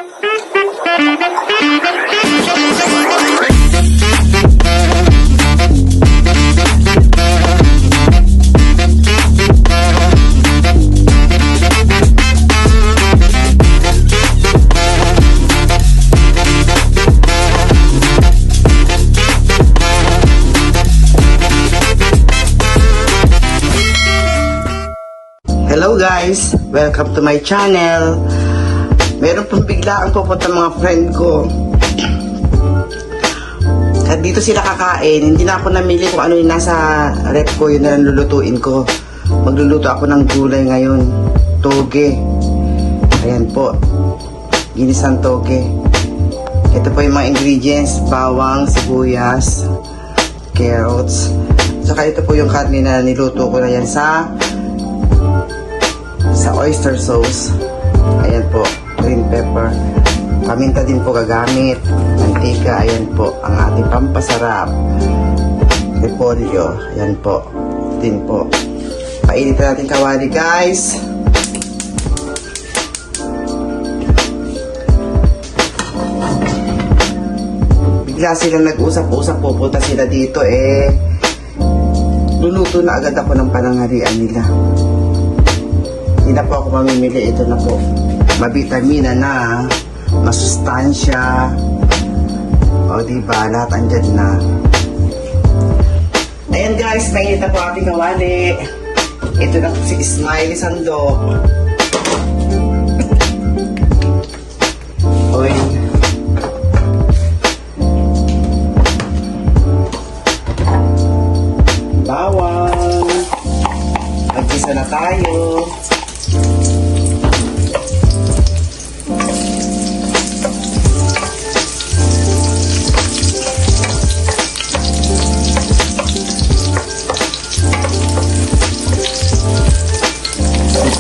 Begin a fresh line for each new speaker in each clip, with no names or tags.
Hello guys! Welcome to my channel. Meron pong biglaan pupunta mga friend ko. At dito sila kakain. Hindi na ako namili kung ano yung nasa rep ko. Yun na lang lulutuin ko. Magluluto ako ng gulay ngayon. Toge. Ayan po. Ginisang toge. Ito po yung mga ingredients. Bawang, sibuyas, carrots. Saka ito po yung karne na niluto ko na yan sa oyster sauce. Ayan po, green pepper. Paminta din po gagamit. Mantika, ayan po, ang ating pampasarap. Repolyo, ayan po. Din po. Painitin natin kawali, guys. Bigla silang nag-usap-usap, pupunta sila dito luluto na agad ako ng pananghalian nila. Hindi na po ako mamimili. Ito na po. Mabitamina na. Masustansya. O diba? Lahat andyan na. Ayan guys. Nainit na po ating kawali. Ito na si Smiley Sandok. Oy. Bawang. Mag-isa na tayo.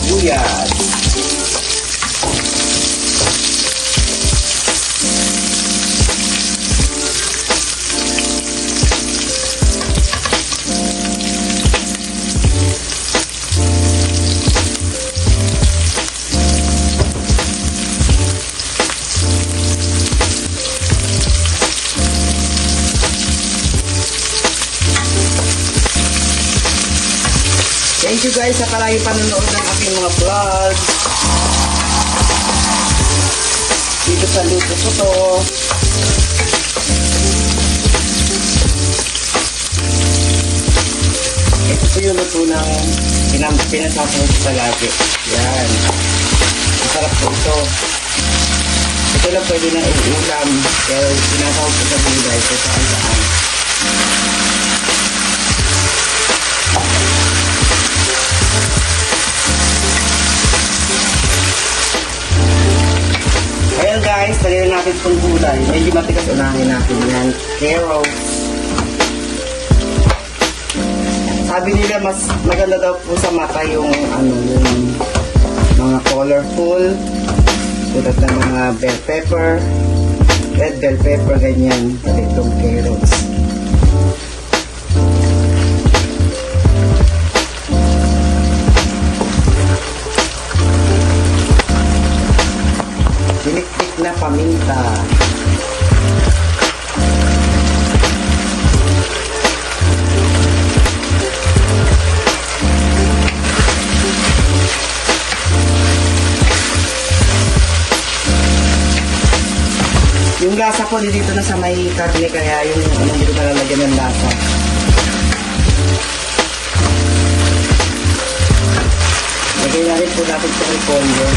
Sibuyas. Thank you guys sa palagi panonood ng aking mga vlogs. Dito sa luto ko to. Ito po yung luto ng pinasasawag ko palagi. Yan. Masarap po ito. Ito lang pwede na iulam. Pero pinasawag ko sa gulay ko saan. Ayan guys, talina natin itong gulay. Medyo matigas, unahin natin yan. Carrots. Sabi nila mas maganda daw po sa mata yung yung mga colorful. Tulad ng mga bell pepper, red bell pepper, ganyan. Itong carrots. Dinikdik na paminta. Yung lasa ko dito na sa may karne, kaya yung hindi ko nalalagyan ng lasa. Lagay na rin po natin sa repolyo.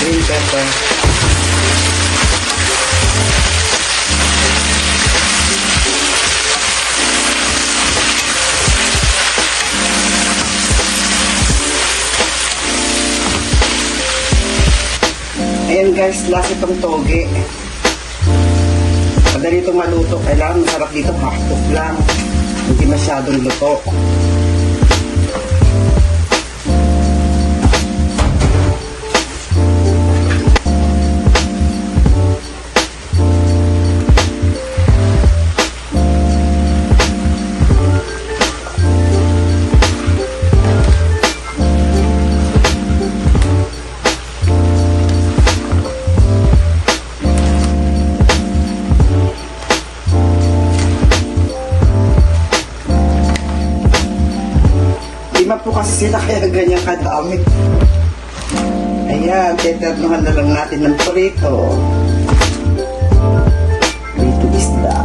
Green pepper. Ayan guys, last itong toge. Madali itong maluto. Kailangan masarap dito, half-cook lang. Hindi masyadong luto. kasi sila kaya ganyan kadami. Ayan, teternuhan na lang natin ng prito. Prito isda.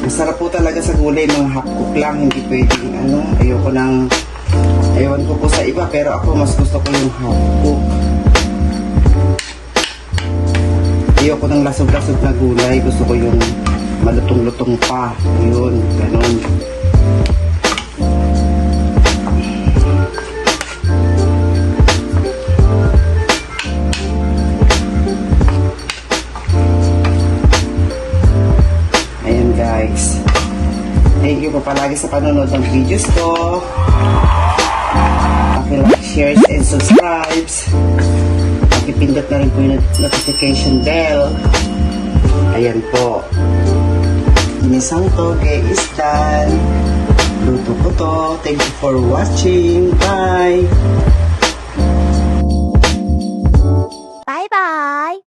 Masarap po talaga sa gulay, mga half cook lang, hindi pwedeng ayoko nang, ewan ko po sa iba, pero ako mas gusto ko yung half cook. Ayoko ng lasog-lasog na gulay, gusto ko yung malutong-lutong pa, yun, ganun. Guys, thank you po palagi sa panonood ng videos ko. Paki-like, share, and subscribe. Pakipindot na rin po yung notification bell. Ayan po. Ginisang toge is done. Luto ko to. Thank you for watching. Bye!